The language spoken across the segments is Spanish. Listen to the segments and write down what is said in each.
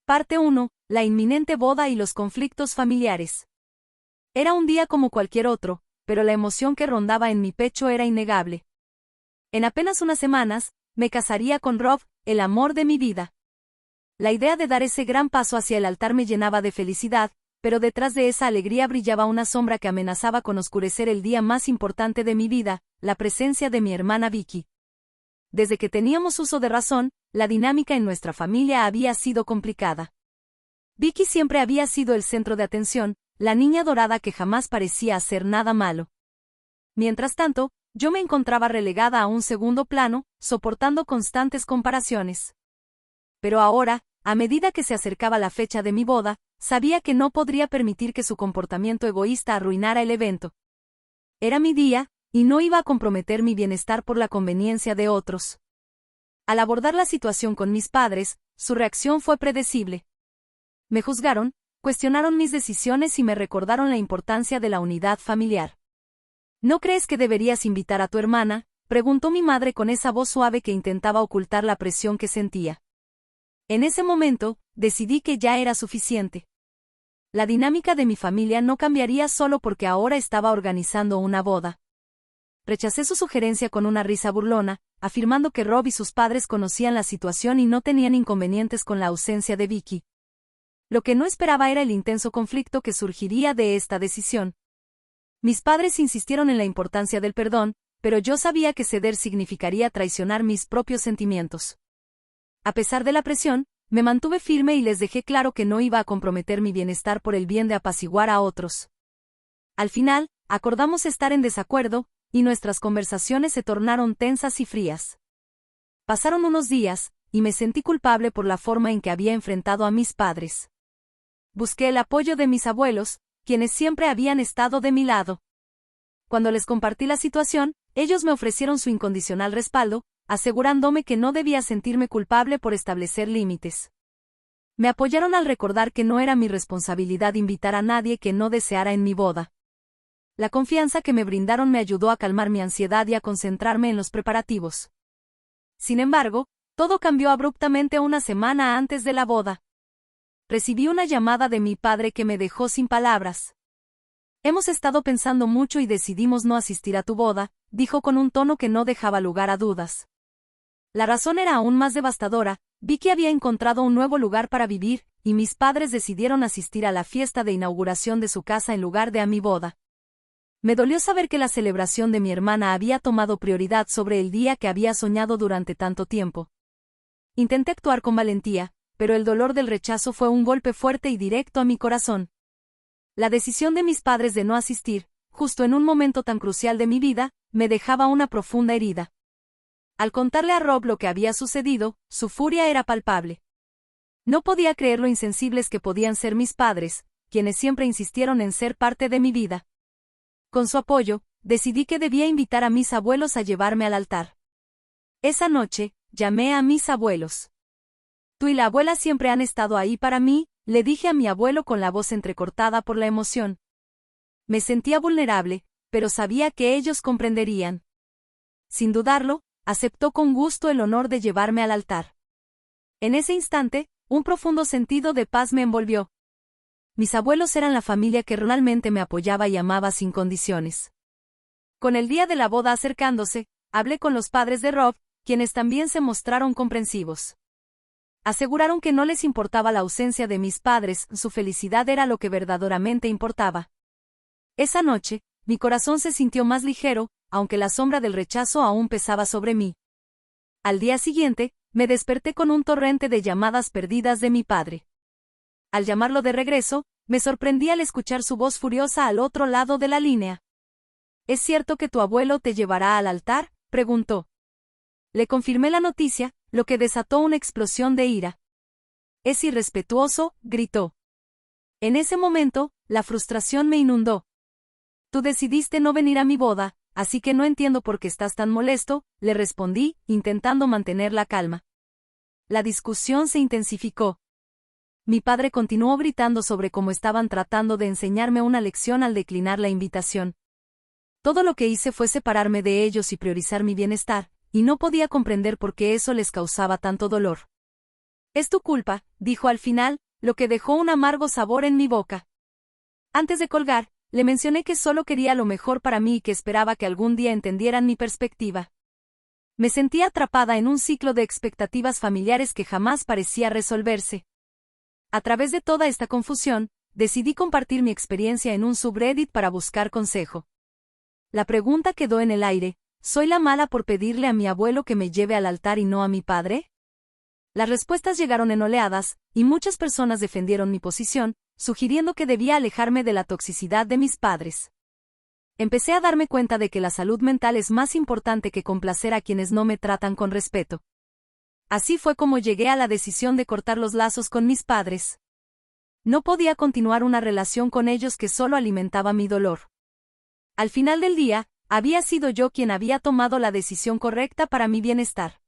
Parte 1. La inminente boda y los conflictos familiares. Era un día como cualquier otro, pero la emoción que rondaba en mi pecho era innegable. En apenas unas semanas, me casaría con Rob, el amor de mi vida. La idea de dar ese gran paso hacia el altar me llenaba de felicidad, pero detrás de esa alegría brillaba una sombra que amenazaba con oscurecer el día más importante de mi vida, la presencia de mi hermana Vicky. Desde que teníamos uso de razón, la dinámica en nuestra familia había sido complicada. Vicky siempre había sido el centro de atención, la niña dorada que jamás parecía hacer nada malo. Mientras tanto, yo me encontraba relegada a un segundo plano, soportando constantes comparaciones. Pero ahora, a medida que se acercaba la fecha de mi boda, sabía que no podría permitir que su comportamiento egoísta arruinara el evento. Era mi día, y no iba a comprometer mi bienestar por la conveniencia de otros. Al abordar la situación con mis padres, su reacción fue predecible. Me juzgaron, cuestionaron mis decisiones y me recordaron la importancia de la unidad familiar. ¿No crees que deberías invitar a tu hermana?, preguntó mi madre con esa voz suave que intentaba ocultar la presión que sentía. En ese momento, decidí que ya era suficiente. La dinámica de mi familia no cambiaría solo porque ahora estaba organizando una boda. Rechacé su sugerencia con una risa burlona, afirmando que Rob y sus padres conocían la situación y no tenían inconvenientes con la ausencia de Vicky. Lo que no esperaba era el intenso conflicto que surgiría de esta decisión. Mis padres insistieron en la importancia del perdón, pero yo sabía que ceder significaría traicionar mis propios sentimientos. A pesar de la presión, me mantuve firme y les dejé claro que no iba a comprometer mi bienestar por el bien de apaciguar a otros. Al final, acordamos estar en desacuerdo, y nuestras conversaciones se tornaron tensas y frías. Pasaron unos días, y me sentí culpable por la forma en que había enfrentado a mis padres. Busqué el apoyo de mis abuelos, quienes siempre habían estado de mi lado. Cuando les compartí la situación, ellos me ofrecieron su incondicional respaldo, asegurándome que no debía sentirme culpable por establecer límites. Me apoyaron al recordar que no era mi responsabilidad invitar a nadie que no deseara en mi boda. La confianza que me brindaron me ayudó a calmar mi ansiedad y a concentrarme en los preparativos. Sin embargo, todo cambió abruptamente una semana antes de la boda. Recibí una llamada de mi padre que me dejó sin palabras. Hemos estado pensando mucho y decidimos no asistir a tu boda, dijo con un tono que no dejaba lugar a dudas. La razón era aún más devastadora. Vicky había encontrado un nuevo lugar para vivir, y mis padres decidieron asistir a la fiesta de inauguración de su casa en lugar de a mi boda. Me dolió saber que la celebración de mi hermana había tomado prioridad sobre el día que había soñado durante tanto tiempo. Intenté actuar con valentía, pero el dolor del rechazo fue un golpe fuerte y directo a mi corazón. La decisión de mis padres de no asistir, justo en un momento tan crucial de mi vida, me dejaba una profunda herida. Al contarle a Rob lo que había sucedido, su furia era palpable. No podía creer lo insensibles que podían ser mis padres, quienes siempre insistieron en ser parte de mi vida. Con su apoyo, decidí que debía invitar a mis abuelos a llevarme al altar. Esa noche, llamé a mis abuelos. Tú y la abuela siempre han estado ahí para mí, le dije a mi abuelo con la voz entrecortada por la emoción. Me sentía vulnerable, pero sabía que ellos comprenderían. Sin dudarlo, aceptó con gusto el honor de llevarme al altar. En ese instante, un profundo sentido de paz me envolvió. Mis abuelos eran la familia que realmente me apoyaba y amaba sin condiciones. Con el día de la boda acercándose, hablé con los padres de Rob, quienes también se mostraron comprensivos. Aseguraron que no les importaba la ausencia de mis padres, su felicidad era lo que verdaderamente importaba. Esa noche, mi corazón se sintió más ligero, aunque la sombra del rechazo aún pesaba sobre mí. Al día siguiente, me desperté con un torrente de llamadas perdidas de mi padre. Al llamarlo de regreso, me sorprendí al escuchar su voz furiosa al otro lado de la línea. ¿Es cierto que tu abuelo te llevará al altar?, preguntó. Le confirmé la noticia, lo que desató una explosión de ira. Es irrespetuoso, gritó. En ese momento, la frustración me inundó. Tú decidiste no venir a mi boda, así que no entiendo por qué estás tan molesto, le respondí, intentando mantener la calma. La discusión se intensificó. Mi padre continuó gritando sobre cómo estaban tratando de enseñarme una lección al declinar la invitación. Todo lo que hice fue separarme de ellos y priorizar mi bienestar, y no podía comprender por qué eso les causaba tanto dolor. Es tu culpa, dijo al final, lo que dejó un amargo sabor en mi boca. Antes de colgar, le mencioné que solo quería lo mejor para mí y que esperaba que algún día entendieran mi perspectiva. Me sentía atrapada en un ciclo de expectativas familiares que jamás parecía resolverse. A través de toda esta confusión, decidí compartir mi experiencia en un subreddit para buscar consejo. La pregunta quedó en el aire: ¿soy la mala por pedirle a mi abuelo que me lleve al altar y no a mi padre? Las respuestas llegaron en oleadas, y muchas personas defendieron mi posición, sugiriendo que debía alejarme de la toxicidad de mis padres. Empecé a darme cuenta de que la salud mental es más importante que complacer a quienes no me tratan con respeto. Así fue como llegué a la decisión de cortar los lazos con mis padres. No podía continuar una relación con ellos que solo alimentaba mi dolor. Al final del día, había sido yo quien había tomado la decisión correcta para mi bienestar.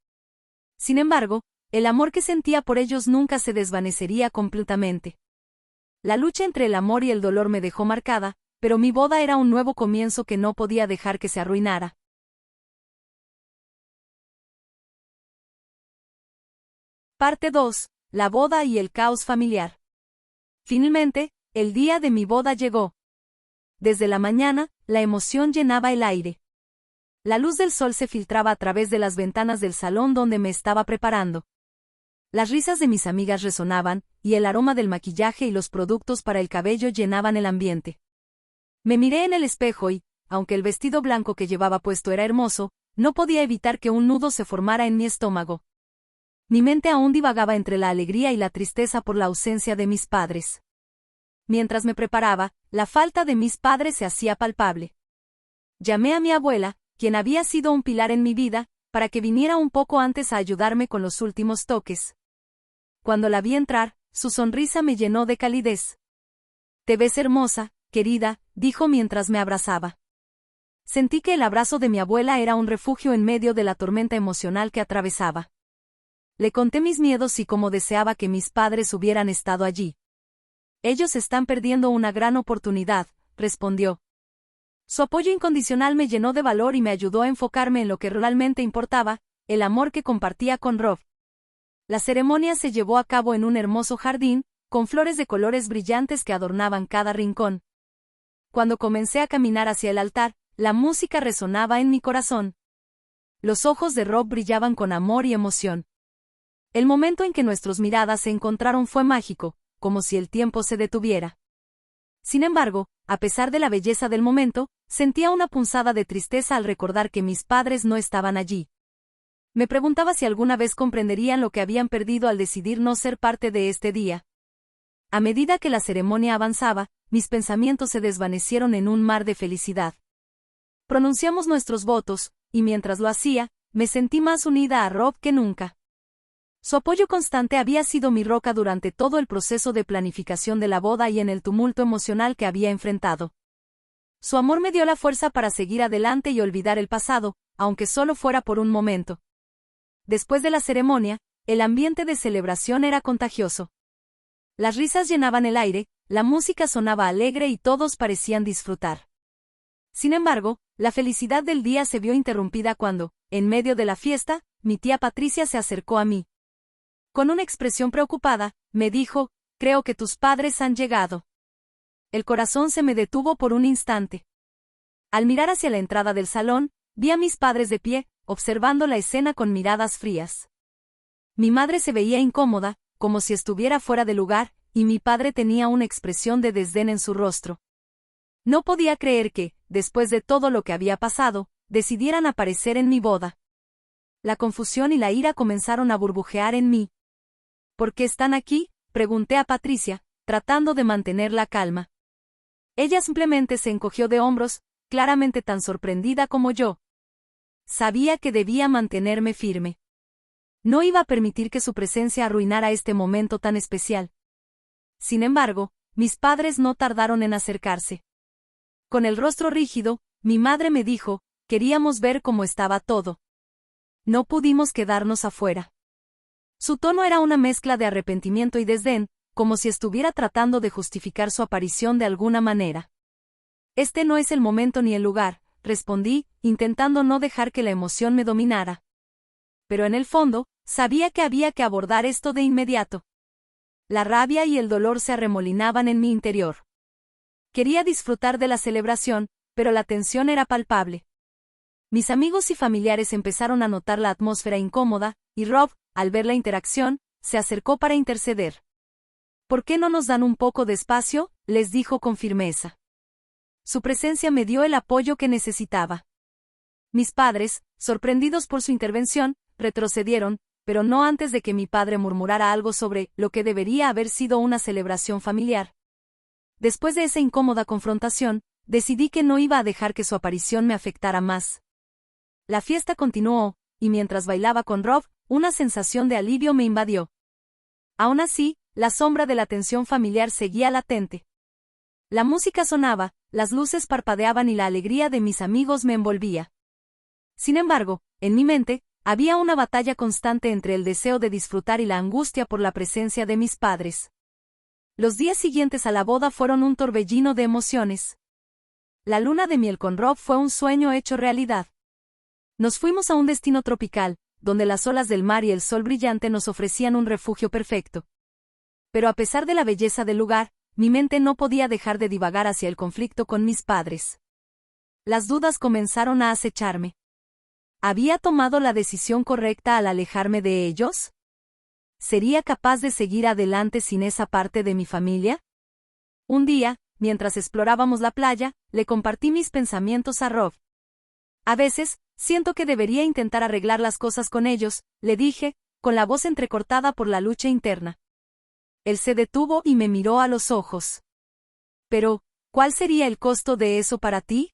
Sin embargo, el amor que sentía por ellos nunca se desvanecería completamente. La lucha entre el amor y el dolor me dejó marcada, pero mi boda era un nuevo comienzo que no podía dejar que se arruinara. Parte 2. La boda y el caos familiar. Finalmente, el día de mi boda llegó. Desde la mañana, la emoción llenaba el aire. La luz del sol se filtraba a través de las ventanas del salón donde me estaba preparando. Las risas de mis amigas resonaban, y el aroma del maquillaje y los productos para el cabello llenaban el ambiente. Me miré en el espejo y, aunque el vestido blanco que llevaba puesto era hermoso, no podía evitar que un nudo se formara en mi estómago. Mi mente aún divagaba entre la alegría y la tristeza por la ausencia de mis padres. Mientras me preparaba, la falta de mis padres se hacía palpable. Llamé a mi abuela, quien había sido un pilar en mi vida, para que viniera un poco antes a ayudarme con los últimos toques. Cuando la vi entrar, su sonrisa me llenó de calidez. «Te ves hermosa, querida», dijo mientras me abrazaba. Sentí que el abrazo de mi abuela era un refugio en medio de la tormenta emocional que atravesaba. Le conté mis miedos y cómo deseaba que mis padres hubieran estado allí. «Ellos están perdiendo una gran oportunidad», respondió. Su apoyo incondicional me llenó de valor y me ayudó a enfocarme en lo que realmente importaba, el amor que compartía con Rob. La ceremonia se llevó a cabo en un hermoso jardín, con flores de colores brillantes que adornaban cada rincón. Cuando comencé a caminar hacia el altar, la música resonaba en mi corazón. Los ojos de Rob brillaban con amor y emoción. El momento en que nuestras miradas se encontraron fue mágico, como si el tiempo se detuviera. Sin embargo, a pesar de la belleza del momento, sentía una punzada de tristeza al recordar que mis padres no estaban allí. Me preguntaba si alguna vez comprenderían lo que habían perdido al decidir no ser parte de este día. A medida que la ceremonia avanzaba, mis pensamientos se desvanecieron en un mar de felicidad. Pronunciamos nuestros votos, y mientras lo hacía, me sentí más unida a Rob que nunca. Su apoyo constante había sido mi roca durante todo el proceso de planificación de la boda y en el tumulto emocional que había enfrentado. Su amor me dio la fuerza para seguir adelante y olvidar el pasado, aunque solo fuera por un momento. Después de la ceremonia, el ambiente de celebración era contagioso. Las risas llenaban el aire, la música sonaba alegre y todos parecían disfrutar. Sin embargo, la felicidad del día se vio interrumpida cuando, en medio de la fiesta, mi tía Patricia se acercó a mí. Con una expresión preocupada, me dijo: «Creo que tus padres han llegado». El corazón se me detuvo por un instante. Al mirar hacia la entrada del salón, vi a mis padres de pie, observando la escena con miradas frías. Mi madre se veía incómoda, como si estuviera fuera de lugar, y mi padre tenía una expresión de desdén en su rostro. No podía creer que, después de todo lo que había pasado, decidieran aparecer en mi boda. La confusión y la ira comenzaron a burbujear en mí. «¿Por qué están aquí?», pregunté a Patricia, tratando de mantener la calma. Ella simplemente se encogió de hombros, claramente tan sorprendida como yo. Sabía que debía mantenerme firme. No iba a permitir que su presencia arruinara este momento tan especial. Sin embargo, mis padres no tardaron en acercarse. Con el rostro rígido, mi madre me dijo: «Queríamos ver cómo estaba todo. No pudimos quedarnos afuera». Su tono era una mezcla de arrepentimiento y desdén, como si estuviera tratando de justificar su aparición de alguna manera. «Este no es el momento ni el lugar», respondí, intentando no dejar que la emoción me dominara. pero en el fondo, sabía que había que abordar esto de inmediato. La rabia y el dolor se arremolinaban en mi interior. Quería disfrutar de la celebración, pero la tensión era palpable. Mis amigos y familiares empezaron a notar la atmósfera incómoda, y Rob, al ver la interacción, se acercó para interceder. ¿Por qué no nos dan un poco de espacio?, les dijo con firmeza. Su presencia me dio el apoyo que necesitaba. Mis padres, sorprendidos por su intervención, retrocedieron, pero no antes de que mi padre murmurara algo sobre lo que debería haber sido una celebración familiar. Después de esa incómoda confrontación, decidí que no iba a dejar que su aparición me afectara más. La fiesta continuó, y mientras bailaba con Rob, una sensación de alivio me invadió. Aún así, la sombra de la tensión familiar seguía latente. La música sonaba, las luces parpadeaban y la alegría de mis amigos me envolvía. Sin embargo, en mi mente, había una batalla constante entre el deseo de disfrutar y la angustia por la presencia de mis padres. Los días siguientes a la boda fueron un torbellino de emociones. La luna de miel con Rob fue un sueño hecho realidad. Nos fuimos a un destino tropical, donde las olas del mar y el sol brillante nos ofrecían un refugio perfecto. Pero a pesar de la belleza del lugar, mi mente no podía dejar de divagar hacia el conflicto con mis padres. Las dudas comenzaron a acecharme. ¿Había tomado la decisión correcta al alejarme de ellos? ¿Sería capaz de seguir adelante sin esa parte de mi familia? Un día, mientras explorábamos la playa, le compartí mis pensamientos a Rob. A veces, siento que debería intentar arreglar las cosas con ellos, le dije, con la voz entrecortada por la lucha interna. Él se detuvo y me miró a los ojos. Pero, ¿cuál sería el costo de eso para ti?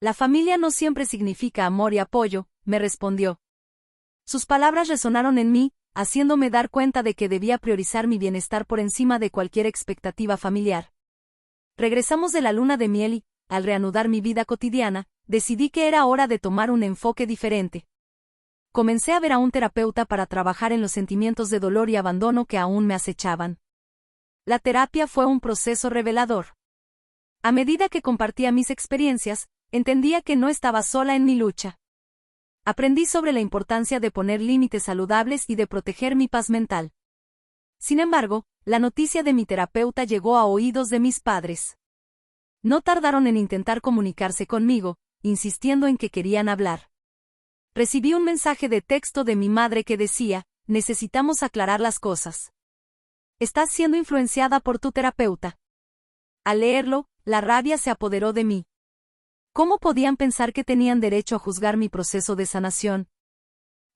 La familia no siempre significa amor y apoyo, me respondió. Sus palabras resonaron en mí, haciéndome dar cuenta de que debía priorizar mi bienestar por encima de cualquier expectativa familiar. Regresamos de la luna de miel y, al reanudar mi vida cotidiana, decidí que era hora de tomar un enfoque diferente. Comencé a ver a un terapeuta para trabajar en los sentimientos de dolor y abandono que aún me acechaban. La terapia fue un proceso revelador. A medida que compartía mis experiencias, entendía que no estaba sola en mi lucha. Aprendí sobre la importancia de poner límites saludables y de proteger mi paz mental. Sin embargo, la noticia de mi terapeuta llegó a oídos de mis padres. No tardaron en intentar comunicarse conmigo, insistiendo en que querían hablar. Recibí un mensaje de texto de mi madre que decía: necesitamos aclarar las cosas. Estás siendo influenciada por tu terapeuta. Al leerlo, la rabia se apoderó de mí. ¿Cómo podían pensar que tenían derecho a juzgar mi proceso de sanación?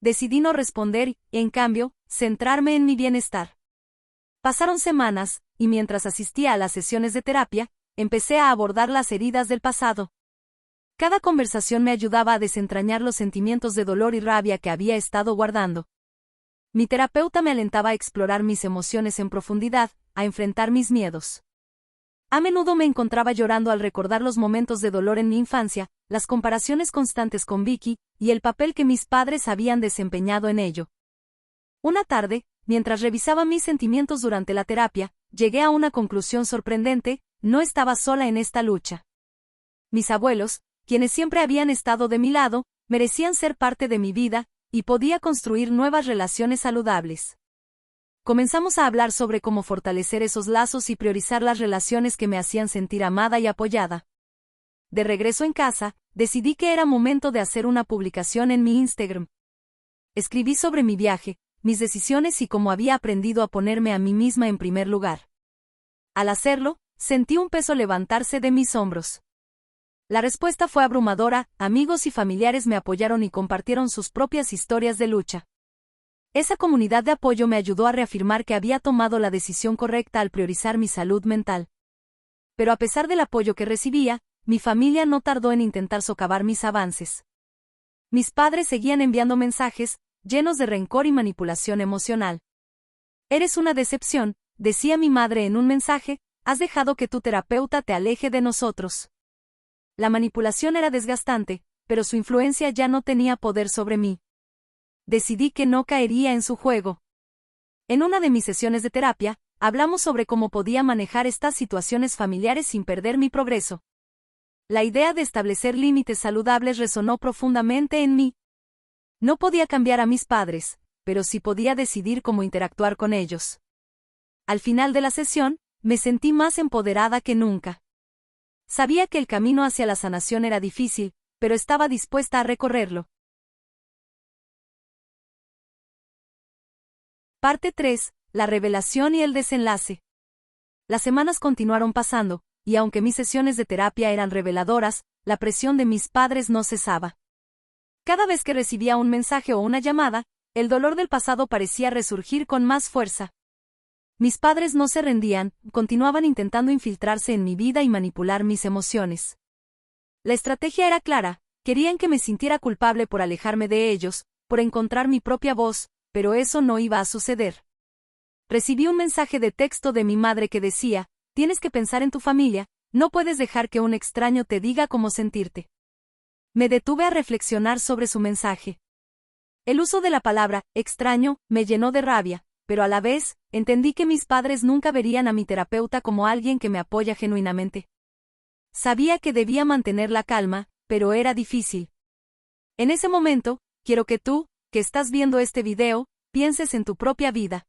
Decidí no responder y, en cambio, centrarme en mi bienestar. Pasaron semanas, y mientras asistía a las sesiones de terapia, empecé a abordar las heridas del pasado. Cada conversación me ayudaba a desentrañar los sentimientos de dolor y rabia que había estado guardando. Mi terapeuta me alentaba a explorar mis emociones en profundidad, a enfrentar mis miedos. A menudo me encontraba llorando al recordar los momentos de dolor en mi infancia, las comparaciones constantes con Vicky, y el papel que mis padres habían desempeñado en ello. Una tarde, mientras revisaba mis sentimientos durante la terapia, llegué a una conclusión sorprendente: no estaba sola en esta lucha. Mis abuelos, quienes siempre habían estado de mi lado, merecían ser parte de mi vida, y podía construir nuevas relaciones saludables. Comenzamos a hablar sobre cómo fortalecer esos lazos y priorizar las relaciones que me hacían sentir amada y apoyada. De regreso en casa, decidí que era momento de hacer una publicación en mi Instagram. Escribí sobre mi viaje, mis decisiones y cómo había aprendido a ponerme a mí misma en primer lugar. Al hacerlo, sentí un peso levantarse de mis hombros. La respuesta fue abrumadora: amigos y familiares me apoyaron y compartieron sus propias historias de lucha. Esa comunidad de apoyo me ayudó a reafirmar que había tomado la decisión correcta al priorizar mi salud mental. Pero a pesar del apoyo que recibía, mi familia no tardó en intentar socavar mis avances. Mis padres seguían enviando mensajes, llenos de rencor y manipulación emocional. Eres una decepción, decía mi madre en un mensaje, has dejado que tu terapeuta te aleje de nosotros. La manipulación era desgastante, pero su influencia ya no tenía poder sobre mí. Decidí que no caería en su juego. En una de mis sesiones de terapia, hablamos sobre cómo podía manejar estas situaciones familiares sin perder mi progreso. La idea de establecer límites saludables resonó profundamente en mí. No podía cambiar a mis padres, pero sí podía decidir cómo interactuar con ellos. Al final de la sesión, me sentí más empoderada que nunca. Sabía que el camino hacia la sanación era difícil, pero estaba dispuesta a recorrerlo. Parte 3. La revelación y el desenlace. Las semanas continuaron pasando, y aunque mis sesiones de terapia eran reveladoras, la presión de mis padres no cesaba. Cada vez que recibía un mensaje o una llamada, el dolor del pasado parecía resurgir con más fuerza. Mis padres no se rendían, continuaban intentando infiltrarse en mi vida y manipular mis emociones. La estrategia era clara, querían que me sintiera culpable por alejarme de ellos, por encontrar mi propia voz, pero eso no iba a suceder. Recibí un mensaje de texto de mi madre que decía: tienes que pensar en tu familia, no puedes dejar que un extraño te diga cómo sentirte. Me detuve a reflexionar sobre su mensaje. El uso de la palabra extraño me llenó de rabia, pero a la vez, entendí que mis padres nunca verían a mi terapeuta como alguien que me apoya genuinamente. Sabía que debía mantener la calma, pero era difícil. En ese momento, quiero que tú, que estás viendo este video, pienses en tu propia vida.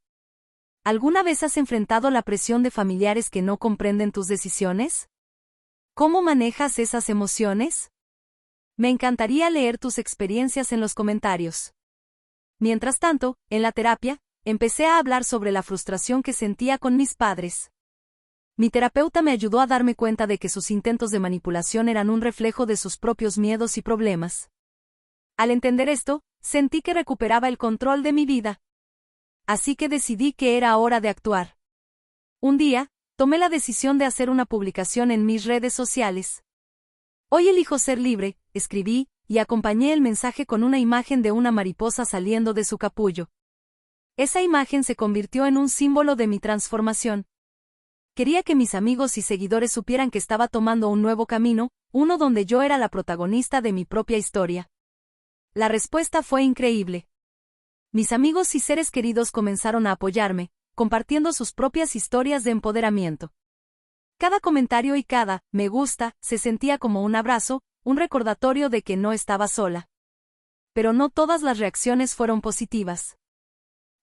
¿Alguna vez has enfrentado la presión de familiares que no comprenden tus decisiones? ¿Cómo manejas esas emociones? Me encantaría leer tus experiencias en los comentarios. Mientras tanto, en la terapia, empecé a hablar sobre la frustración que sentía con mis padres. Mi terapeuta me ayudó a darme cuenta de que sus intentos de manipulación eran un reflejo de sus propios miedos y problemas. Al entender esto, sentí que recuperaba el control de mi vida. Así que decidí que era hora de actuar. Un día, tomé la decisión de hacer una publicación en mis redes sociales. Hoy elijo ser libre, escribí, y acompañé el mensaje con una imagen de una mariposa saliendo de su capullo. Esa imagen se convirtió en un símbolo de mi transformación. Quería que mis amigos y seguidores supieran que estaba tomando un nuevo camino, uno donde yo era la protagonista de mi propia historia. La respuesta fue increíble. Mis amigos y seres queridos comenzaron a apoyarme, compartiendo sus propias historias de empoderamiento. Cada comentario y cada me gusta se sentía como un abrazo, un recordatorio de que no estaba sola. Pero no todas las reacciones fueron positivas.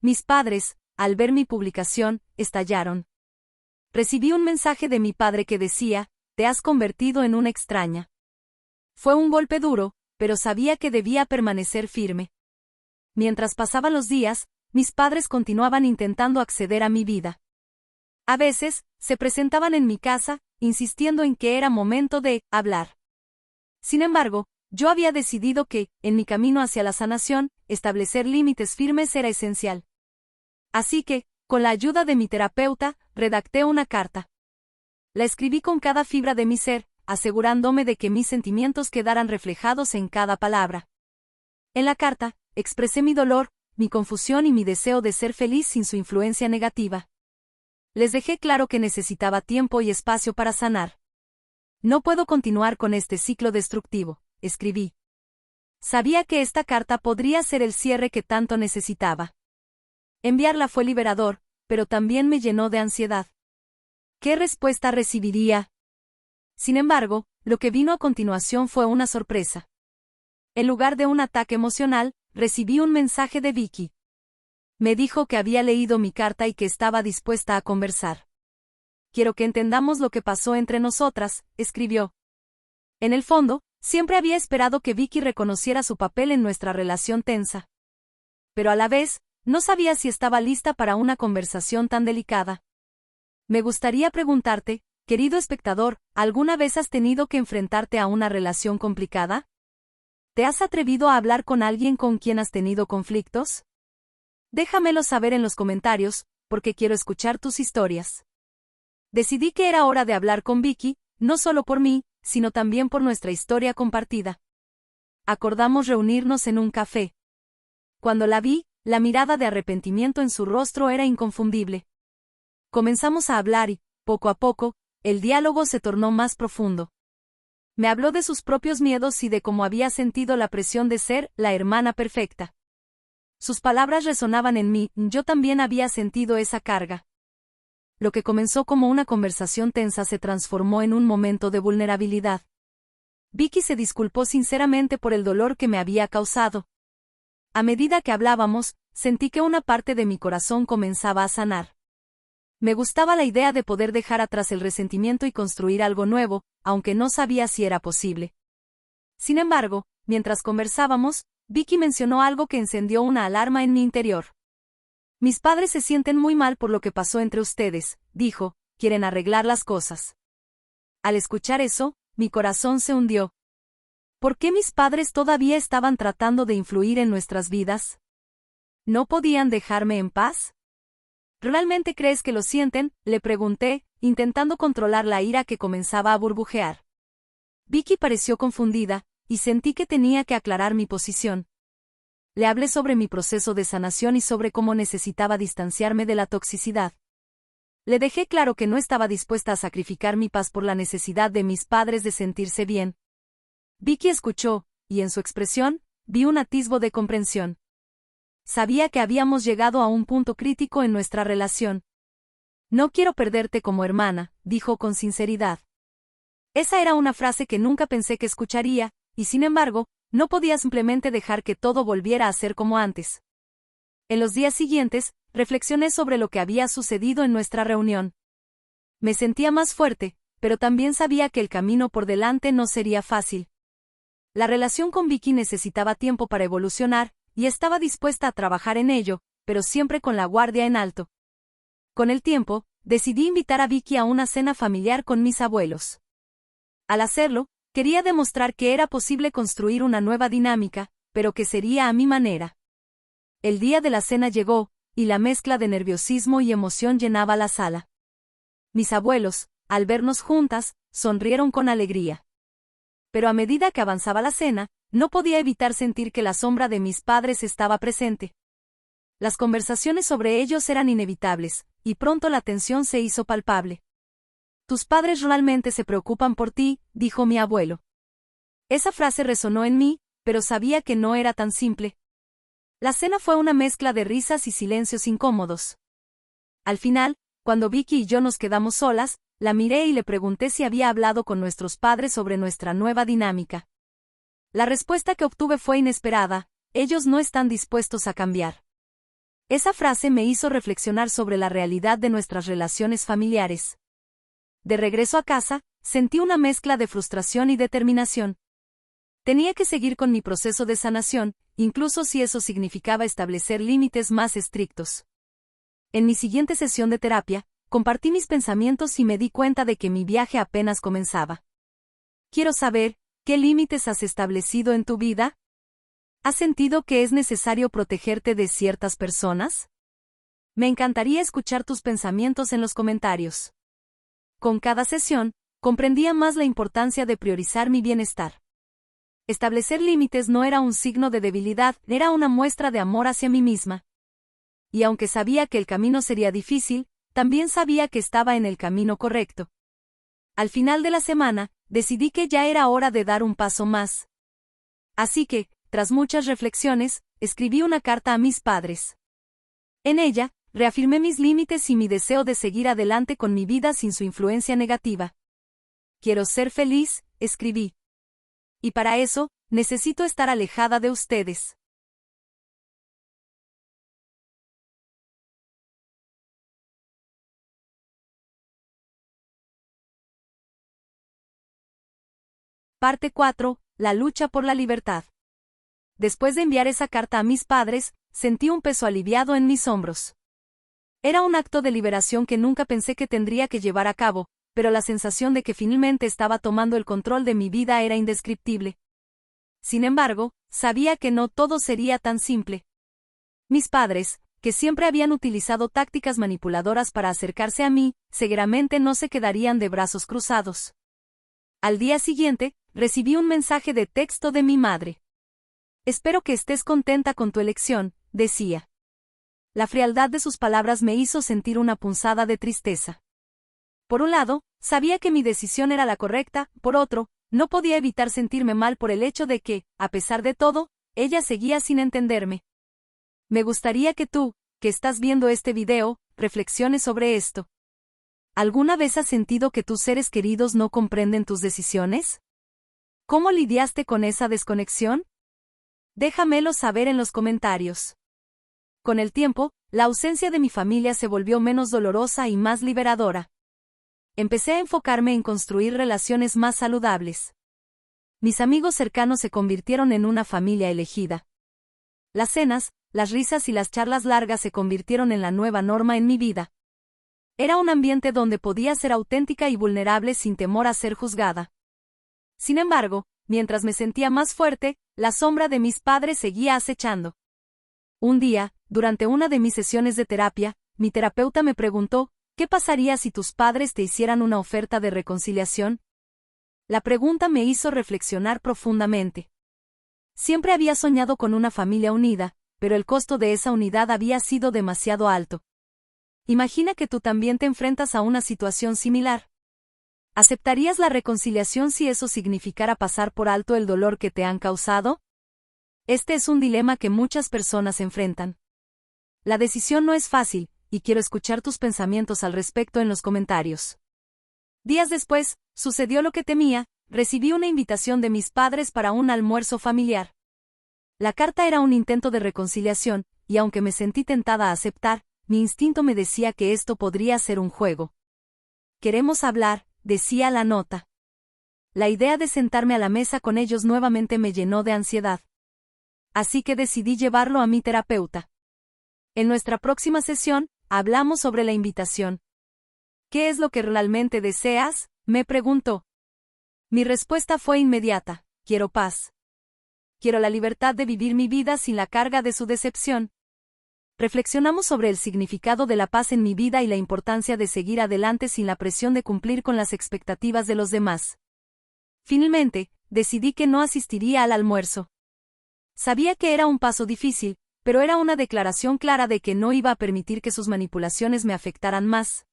Mis padres, al ver mi publicación, estallaron. Recibí un mensaje de mi padre que decía: te has convertido en una extraña. Fue un golpe duro, pero sabía que debía permanecer firme. Mientras pasaban los días, mis padres continuaban intentando acceder a mi vida. A veces, se presentaban en mi casa, insistiendo en que era momento de hablar. Sin embargo, yo había decidido que, en mi camino hacia la sanación, establecer límites firmes era esencial. Así que, con la ayuda de mi terapeuta, redacté una carta. La escribí con cada fibra de mi ser, asegurándome de que mis sentimientos quedaran reflejados en cada palabra. En la carta, expresé mi dolor, mi confusión y mi deseo de ser feliz sin su influencia negativa. Les dejé claro que necesitaba tiempo y espacio para sanar. No puedo continuar con este ciclo destructivo, escribí. Sabía que esta carta podría ser el cierre que tanto necesitaba. Enviarla fue liberador, pero también me llenó de ansiedad. ¿Qué respuesta recibiría? Sin embargo, lo que vino a continuación fue una sorpresa. En lugar de un ataque emocional, recibí un mensaje de Vicky. Me dijo que había leído mi carta y que estaba dispuesta a conversar. Quiero que entendamos lo que pasó entre nosotras, escribió. En el fondo, siempre había esperado que Vicky reconociera su papel en nuestra relación tensa. Pero a la vez, no sabía si estaba lista para una conversación tan delicada. Me gustaría preguntarte, querido espectador, ¿alguna vez has tenido que enfrentarte a una relación complicada? ¿Te has atrevido a hablar con alguien con quien has tenido conflictos? Déjamelo saber en los comentarios, porque quiero escuchar tus historias. Decidí que era hora de hablar con Vicky, no solo por mí, sino también por nuestra historia compartida. Acordamos reunirnos en un café. Cuando la vi, la mirada de arrepentimiento en su rostro era inconfundible. Comenzamos a hablar y, poco a poco, el diálogo se tornó más profundo. Me habló de sus propios miedos y de cómo había sentido la presión de ser la hermana perfecta. Sus palabras resonaban en mí, yo también había sentido esa carga. Lo que comenzó como una conversación tensa se transformó en un momento de vulnerabilidad. Vicky se disculpó sinceramente por el dolor que me había causado. A medida que hablábamos, sentí que una parte de mi corazón comenzaba a sanar. Me gustaba la idea de poder dejar atrás el resentimiento y construir algo nuevo, aunque no sabía si era posible. Sin embargo, mientras conversábamos, Vicky mencionó algo que encendió una alarma en mi interior. Mis padres se sienten muy mal por lo que pasó entre ustedes, dijo, quieren arreglar las cosas. Al escuchar eso, mi corazón se hundió. ¿Por qué mis padres todavía estaban tratando de influir en nuestras vidas? ¿No podían dejarme en paz? ¿Realmente crees que lo sienten?, le pregunté, intentando controlar la ira que comenzaba a burbujear. Vicky pareció confundida, y sentí que tenía que aclarar mi posición. Le hablé sobre mi proceso de sanación y sobre cómo necesitaba distanciarme de la toxicidad. Le dejé claro que no estaba dispuesta a sacrificar mi paz por la necesidad de mis padres de sentirse bien. Vicky escuchó, y en su expresión, vi un atisbo de comprensión. Sabía que habíamos llegado a un punto crítico en nuestra relación. No quiero perderte como hermana, dijo con sinceridad. Esa era una frase que nunca pensé que escucharía, y sin embargo, no podía simplemente dejar que todo volviera a ser como antes. En los días siguientes, reflexioné sobre lo que había sucedido en nuestra reunión. Me sentía más fuerte, pero también sabía que el camino por delante no sería fácil. La relación con Vicky necesitaba tiempo para evolucionar, y estaba dispuesta a trabajar en ello, pero siempre con la guardia en alto. Con el tiempo, decidí invitar a Vicky a una cena familiar con mis abuelos. Al hacerlo, quería demostrar que era posible construir una nueva dinámica, pero que sería a mi manera. El día de la cena llegó, y la mezcla de nerviosismo y emoción llenaba la sala. Mis abuelos, al vernos juntas, sonrieron con alegría. Pero a medida que avanzaba la cena, no podía evitar sentir que la sombra de mis padres estaba presente. Las conversaciones sobre ellos eran inevitables, y pronto la tensión se hizo palpable. Tus padres realmente se preocupan por ti, dijo mi abuelo. Esa frase resonó en mí, pero sabía que no era tan simple. La cena fue una mezcla de risas y silencios incómodos. Al final, cuando Vicky y yo nos quedamos solas, la miré y le pregunté si había hablado con nuestros padres sobre nuestra nueva dinámica. La respuesta que obtuve fue inesperada: ellos no están dispuestos a cambiar. Esa frase me hizo reflexionar sobre la realidad de nuestras relaciones familiares. De regreso a casa, sentí una mezcla de frustración y determinación. Tenía que seguir con mi proceso de sanación, incluso si eso significaba establecer límites más estrictos. En mi siguiente sesión de terapia, compartí mis pensamientos y me di cuenta de que mi viaje apenas comenzaba. Quiero saber, ¿qué límites has establecido en tu vida? ¿Has sentido que es necesario protegerte de ciertas personas? Me encantaría escuchar tus pensamientos en los comentarios. Con cada sesión, comprendía más la importancia de priorizar mi bienestar. Establecer límites no era un signo de debilidad, era una muestra de amor hacia mí misma. Y aunque sabía que el camino sería difícil, también sabía que estaba en el camino correcto. Al final de la semana, decidí que ya era hora de dar un paso más. Así que, tras muchas reflexiones, escribí una carta a mis padres. En ella, reafirmé mis límites y mi deseo de seguir adelante con mi vida sin su influencia negativa. Quiero ser feliz, escribí. Y para eso, necesito estar alejada de ustedes. Parte 4. La lucha por la libertad. Después de enviar esa carta a mis padres, sentí un peso aliviado en mis hombros. Era un acto de liberación que nunca pensé que tendría que llevar a cabo, pero la sensación de que finalmente estaba tomando el control de mi vida era indescriptible. Sin embargo, sabía que no todo sería tan simple. Mis padres, que siempre habían utilizado tácticas manipuladoras para acercarse a mí, seguramente no se quedarían de brazos cruzados. Al día siguiente, recibí un mensaje de texto de mi madre. Espero que estés contenta con tu elección, decía. La frialdad de sus palabras me hizo sentir una punzada de tristeza. Por un lado, sabía que mi decisión era la correcta, por otro, no podía evitar sentirme mal por el hecho de que, a pesar de todo, ella seguía sin entenderme. Me gustaría que tú, que estás viendo este video, reflexiones sobre esto. ¿Alguna vez has sentido que tus seres queridos no comprenden tus decisiones? ¿Cómo lidiaste con esa desconexión? Déjamelo saber en los comentarios. Con el tiempo, la ausencia de mi familia se volvió menos dolorosa y más liberadora. Empecé a enfocarme en construir relaciones más saludables. Mis amigos cercanos se convirtieron en una familia elegida. Las cenas, las risas y las charlas largas se convirtieron en la nueva norma en mi vida. Era un ambiente donde podía ser auténtica y vulnerable sin temor a ser juzgada. Sin embargo, mientras me sentía más fuerte, la sombra de mis padres seguía acechando. Un día, durante una de mis sesiones de terapia, mi terapeuta me preguntó, ¿qué pasaría si tus padres te hicieran una oferta de reconciliación? La pregunta me hizo reflexionar profundamente. Siempre había soñado con una familia unida, pero el costo de esa unidad había sido demasiado alto. Imagina que tú también te enfrentas a una situación similar. ¿Aceptarías la reconciliación si eso significara pasar por alto el dolor que te han causado? Este es un dilema que muchas personas enfrentan. La decisión no es fácil, y quiero escuchar tus pensamientos al respecto en los comentarios. Días después, sucedió lo que temía, recibí una invitación de mis padres para un almuerzo familiar. La carta era un intento de reconciliación, y aunque me sentí tentada a aceptar, mi instinto me decía que esto podría ser un juego. Queremos hablar, decía la nota. La idea de sentarme a la mesa con ellos nuevamente me llenó de ansiedad. Así que decidí llevarlo a mi terapeuta. En nuestra próxima sesión, hablamos sobre la invitación. ¿Qué es lo que realmente deseas?, me preguntó. Mi respuesta fue inmediata: quiero paz. Quiero la libertad de vivir mi vida sin la carga de su decepción. Reflexionamos sobre el significado de la paz en mi vida y la importancia de seguir adelante sin la presión de cumplir con las expectativas de los demás. Finalmente, decidí que no asistiría al almuerzo. Sabía que era un paso difícil, pero era una declaración clara de que no iba a permitir que sus manipulaciones me afectaran más.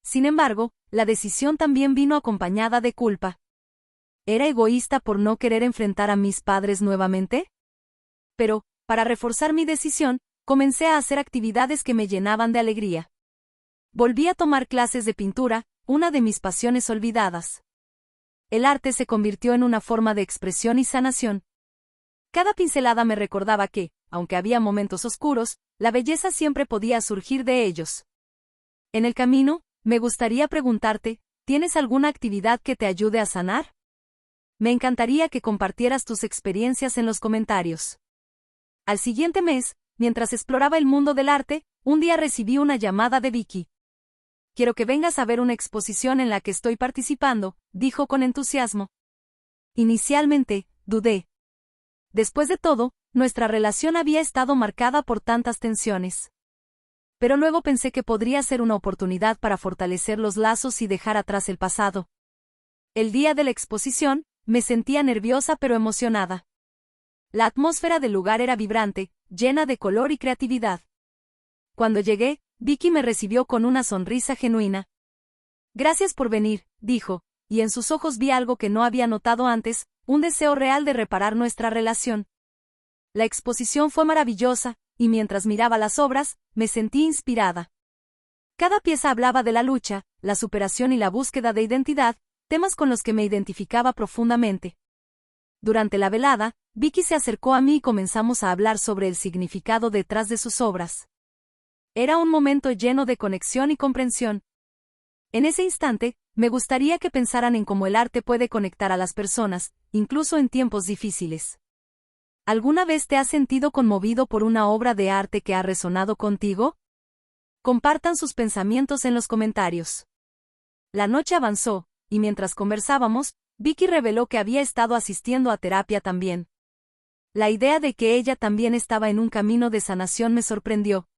Sin embargo, la decisión también vino acompañada de culpa. ¿Era egoísta por no querer enfrentar a mis padres nuevamente? Pero, para reforzar mi decisión, comencé a hacer actividades que me llenaban de alegría. Volví a tomar clases de pintura, una de mis pasiones olvidadas. El arte se convirtió en una forma de expresión y sanación. Cada pincelada me recordaba que, aunque había momentos oscuros, la belleza siempre podía surgir de ellos. En el camino, me gustaría preguntarte, ¿tienes alguna actividad que te ayude a sanar? Me encantaría que compartieras tus experiencias en los comentarios. Al siguiente mes, mientras exploraba el mundo del arte, un día recibí una llamada de Vicky. Quiero que vengas a ver una exposición en la que estoy participando, dijo con entusiasmo. Inicialmente, dudé. Después de todo, nuestra relación había estado marcada por tantas tensiones. Pero luego pensé que podría ser una oportunidad para fortalecer los lazos y dejar atrás el pasado. El día de la exposición, me sentía nerviosa pero emocionada. La atmósfera del lugar era vibrante, llena de color y creatividad. Cuando llegué, Vicky me recibió con una sonrisa genuina. Gracias por venir, dijo, y en sus ojos vi algo que no había notado antes, un deseo real de reparar nuestra relación. La exposición fue maravillosa, y mientras miraba las obras, me sentí inspirada. Cada pieza hablaba de la lucha, la superación y la búsqueda de identidad, temas con los que me identificaba profundamente. Durante la velada, Vicky se acercó a mí y comenzamos a hablar sobre el significado detrás de sus obras. Era un momento lleno de conexión y comprensión. En ese instante, me gustaría que pensaran en cómo el arte puede conectar a las personas, incluso en tiempos difíciles. ¿Alguna vez te has sentido conmovido por una obra de arte que ha resonado contigo? Compartan sus pensamientos en los comentarios. La noche avanzó, y mientras conversábamos, Vicky reveló que había estado asistiendo a terapia también. La idea de que ella también estaba en un camino de sanación me sorprendió.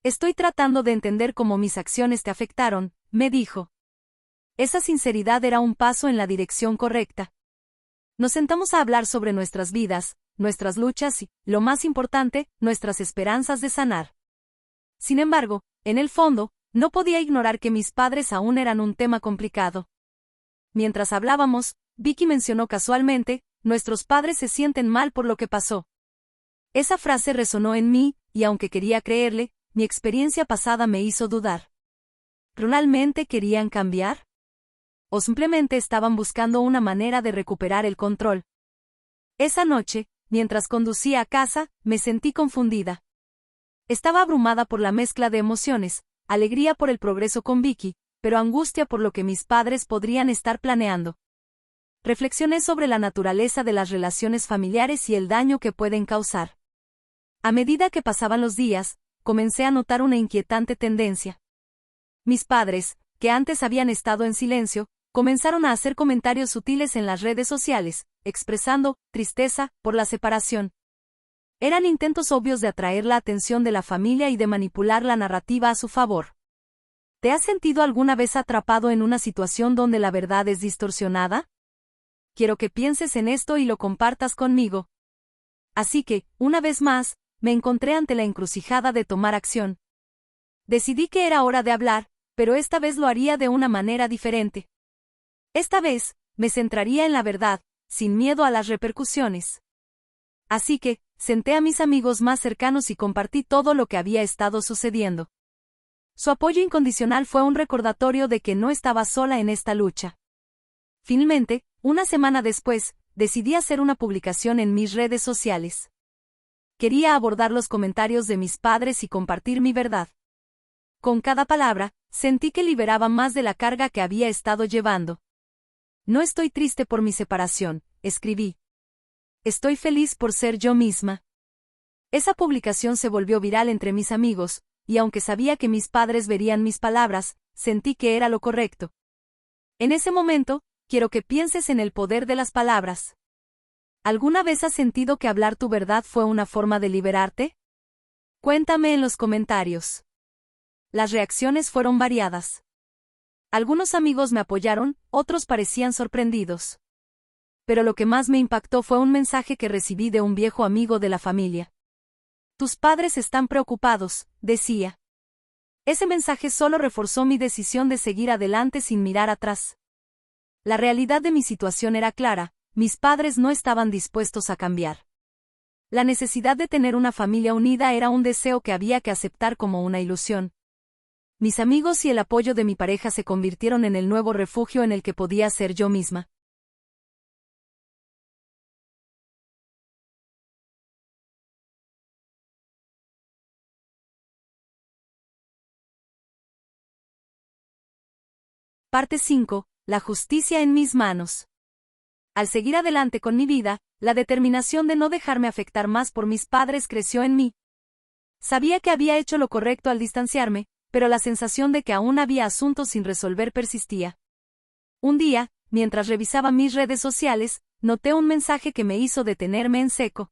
Estoy tratando de entender cómo mis acciones te afectaron, me dijo. Esa sinceridad era un paso en la dirección correcta. Nos sentamos a hablar sobre nuestras vidas, nuestras luchas y, lo más importante, nuestras esperanzas de sanar. Sin embargo, en el fondo, no podía ignorar que mis padres aún eran un tema complicado. Mientras hablábamos, Vicky mencionó casualmente, nuestros padres se sienten mal por lo que pasó. Esa frase resonó en mí, y aunque quería creerle, mi experiencia pasada me hizo dudar. ¿Realmente querían cambiar? ¿O simplemente estaban buscando una manera de recuperar el control? Esa noche, mientras conducía a casa, me sentí confundida. Estaba abrumada por la mezcla de emociones, alegría por el progreso con Vicky, pero angustia por lo que mis padres podrían estar planeando. Reflexioné sobre la naturaleza de las relaciones familiares y el daño que pueden causar. A medida que pasaban los días, comencé a notar una inquietante tendencia. Mis padres, que antes habían estado en silencio, comenzaron a hacer comentarios sutiles en las redes sociales, expresando tristeza por la separación. Eran intentos obvios de atraer la atención de la familia y de manipular la narrativa a su favor. ¿Te has sentido alguna vez atrapado en una situación donde la verdad es distorsionada? Quiero que pienses en esto y lo compartas conmigo. Así que, una vez más, me encontré ante la encrucijada de tomar acción. Decidí que era hora de hablar, pero esta vez lo haría de una manera diferente. Esta vez, me centraría en la verdad, sin miedo a las repercusiones. Así que, senté a mis amigos más cercanos y compartí todo lo que había estado sucediendo. Su apoyo incondicional fue un recordatorio de que no estaba sola en esta lucha. Finalmente, una semana después, decidí hacer una publicación en mis redes sociales. Quería abordar los comentarios de mis padres y compartir mi verdad. Con cada palabra, sentí que liberaba más de la carga que había estado llevando. No estoy triste por mi separación, escribí. Estoy feliz por ser yo misma. Esa publicación se volvió viral entre mis amigos, y aunque sabía que mis padres verían mis palabras, sentí que era lo correcto. En ese momento, quiero que pienses en el poder de las palabras. ¿Alguna vez has sentido que hablar tu verdad fue una forma de liberarte? Cuéntame en los comentarios. Las reacciones fueron variadas. Algunos amigos me apoyaron, otros parecían sorprendidos. Pero lo que más me impactó fue un mensaje que recibí de un viejo amigo de la familia. Tus padres están preocupados, decía. Ese mensaje solo reforzó mi decisión de seguir adelante sin mirar atrás. La realidad de mi situación era clara, mis padres no estaban dispuestos a cambiar. La necesidad de tener una familia unida era un deseo que había que aceptar como una ilusión. Mis amigos y el apoyo de mi pareja se convirtieron en el nuevo refugio en el que podía ser yo misma. Parte 5. La justicia en mis manos. Al seguir adelante con mi vida, la determinación de no dejarme afectar más por mis padres creció en mí. Sabía que había hecho lo correcto al distanciarme, pero la sensación de que aún había asuntos sin resolver persistía. Un día, mientras revisaba mis redes sociales, noté un mensaje que me hizo detenerme en seco.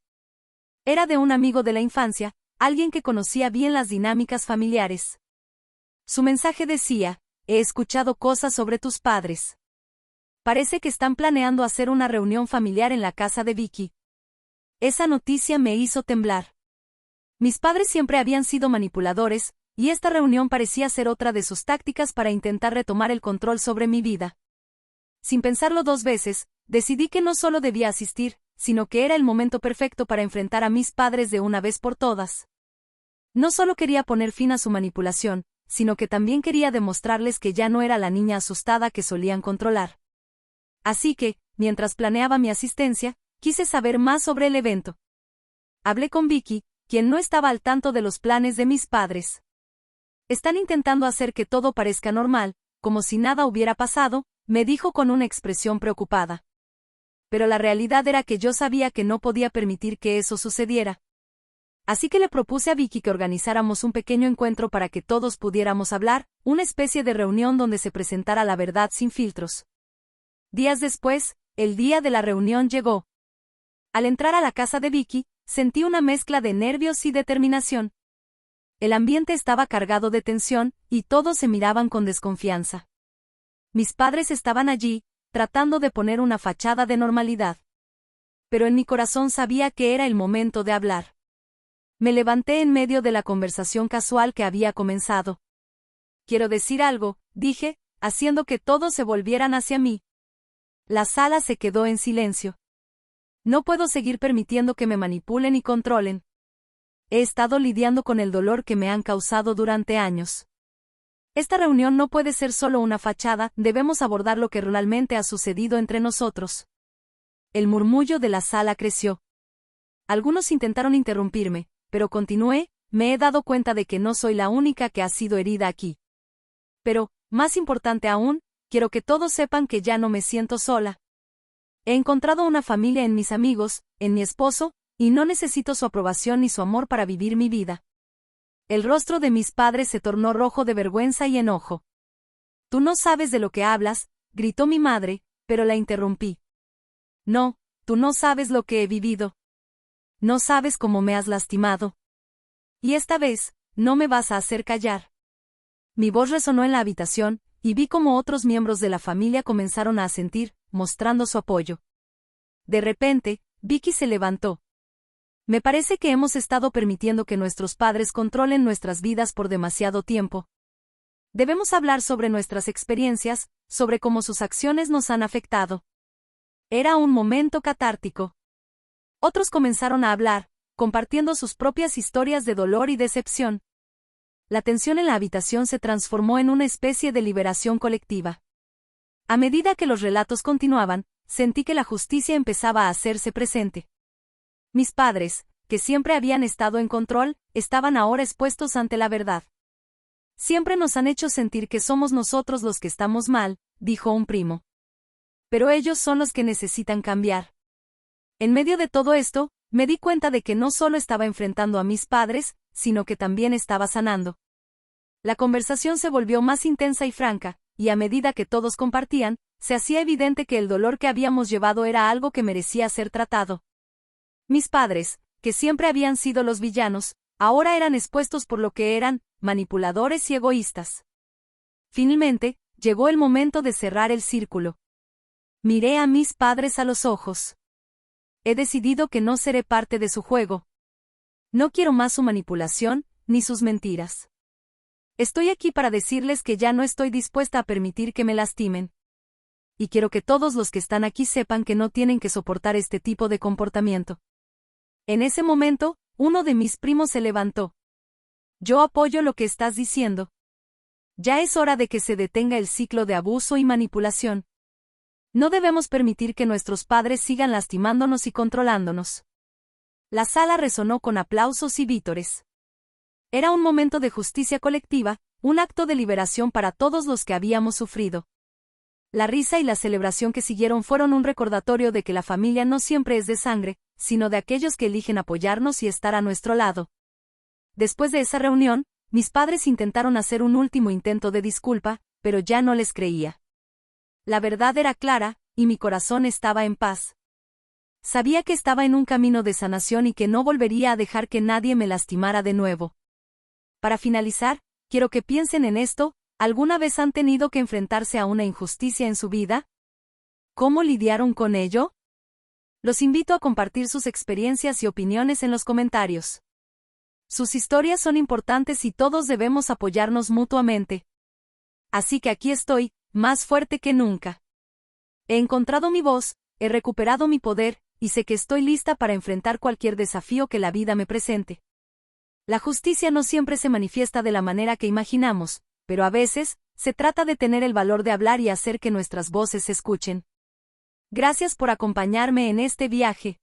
Era de un amigo de la infancia, alguien que conocía bien las dinámicas familiares. Su mensaje decía: he escuchado cosas sobre tus padres. Parece que están planeando hacer una reunión familiar en la casa de Vicky. Esa noticia me hizo temblar. Mis padres siempre habían sido manipuladores, y esta reunión parecía ser otra de sus tácticas para intentar retomar el control sobre mi vida. Sin pensarlo dos veces, decidí que no solo debía asistir, sino que era el momento perfecto para enfrentar a mis padres de una vez por todas. No solo quería poner fin a su manipulación, sino que también quería demostrarles que ya no era la niña asustada que solían controlar. Así que, mientras planeaba mi asistencia, quise saber más sobre el evento. Hablé con Vicky, quien no estaba al tanto de los planes de mis padres. Están intentando hacer que todo parezca normal, como si nada hubiera pasado, me dijo con una expresión preocupada. Pero la realidad era que yo sabía que no podía permitir que eso sucediera. Así que le propuse a Vicky que organizáramos un pequeño encuentro para que todos pudiéramos hablar, una especie de reunión donde se presentara la verdad sin filtros. Días después, el día de la reunión llegó. Al entrar a la casa de Vicky, sentí una mezcla de nervios y determinación. El ambiente estaba cargado de tensión, y todos se miraban con desconfianza. Mis padres estaban allí, tratando de poner una fachada de normalidad. Pero en mi corazón sabía que era el momento de hablar. Me levanté en medio de la conversación casual que había comenzado. Quiero decir algo, dije, haciendo que todos se volvieran hacia mí. La sala se quedó en silencio. No puedo seguir permitiendo que me manipulen y controlen. He estado lidiando con el dolor que me han causado durante años. Esta reunión no puede ser solo una fachada, debemos abordar lo que realmente ha sucedido entre nosotros. El murmullo de la sala creció. Algunos intentaron interrumpirme, pero continué, me he dado cuenta de que no soy la única que ha sido herida aquí. Pero, más importante aún, quiero que todos sepan que ya no me siento sola. He encontrado una familia en mis amigos, en mi esposo, y no necesito su aprobación ni su amor para vivir mi vida. El rostro de mis padres se tornó rojo de vergüenza y enojo. Tú no sabes de lo que hablas, gritó mi madre, pero la interrumpí. No, tú no sabes lo que he vivido. No sabes cómo me has lastimado. Y esta vez, no me vas a hacer callar. Mi voz resonó en la habitación, y vi cómo otros miembros de la familia comenzaron a asentir, mostrando su apoyo. De repente, Vicky se levantó. Me parece que hemos estado permitiendo que nuestros padres controlen nuestras vidas por demasiado tiempo. Debemos hablar sobre nuestras experiencias, sobre cómo sus acciones nos han afectado. Era un momento catártico. Otros comenzaron a hablar, compartiendo sus propias historias de dolor y decepción. La tensión en la habitación se transformó en una especie de liberación colectiva. A medida que los relatos continuaban, sentí que la justicia empezaba a hacerse presente. Mis padres, que siempre habían estado en control, estaban ahora expuestos ante la verdad. Siempre nos han hecho sentir que somos nosotros los que estamos mal, dijo un primo. Pero ellos son los que necesitan cambiar. En medio de todo esto, me di cuenta de que no solo estaba enfrentando a mis padres, sino que también estaba sanando. La conversación se volvió más intensa y franca, y a medida que todos compartían, se hacía evidente que el dolor que habíamos llevado era algo que merecía ser tratado. Mis padres, que siempre habían sido los villanos, ahora eran expuestos por lo que eran, manipuladores y egoístas. Finalmente, llegó el momento de cerrar el círculo. Miré a mis padres a los ojos. He decidido que no seré parte de su juego. No quiero más su manipulación, ni sus mentiras. Estoy aquí para decirles que ya no estoy dispuesta a permitir que me lastimen. Y quiero que todos los que están aquí sepan que no tienen que soportar este tipo de comportamiento. En ese momento, uno de mis primos se levantó. Yo apoyo lo que estás diciendo. Ya es hora de que se detenga el ciclo de abuso y manipulación. No debemos permitir que nuestros padres sigan lastimándonos y controlándonos. La sala resonó con aplausos y vítores. Era un momento de justicia colectiva, un acto de liberación para todos los que habíamos sufrido. La risa y la celebración que siguieron fueron un recordatorio de que la familia no siempre es de sangre, sino de aquellos que eligen apoyarnos y estar a nuestro lado. Después de esa reunión, mis padres intentaron hacer un último intento de disculpa, pero ya no les creía. La verdad era clara, y mi corazón estaba en paz. Sabía que estaba en un camino de sanación y que no volvería a dejar que nadie me lastimara de nuevo. Para finalizar, quiero que piensen en esto. ¿Alguna vez han tenido que enfrentarse a una injusticia en su vida? ¿Cómo lidiaron con ello? Los invito a compartir sus experiencias y opiniones en los comentarios. Sus historias son importantes y todos debemos apoyarnos mutuamente. Así que aquí estoy, más fuerte que nunca. He encontrado mi voz, he recuperado mi poder, y sé que estoy lista para enfrentar cualquier desafío que la vida me presente. La justicia no siempre se manifiesta de la manera que imaginamos, pero a veces, se trata de tener el valor de hablar y hacer que nuestras voces se escuchen. Gracias por acompañarme en este viaje.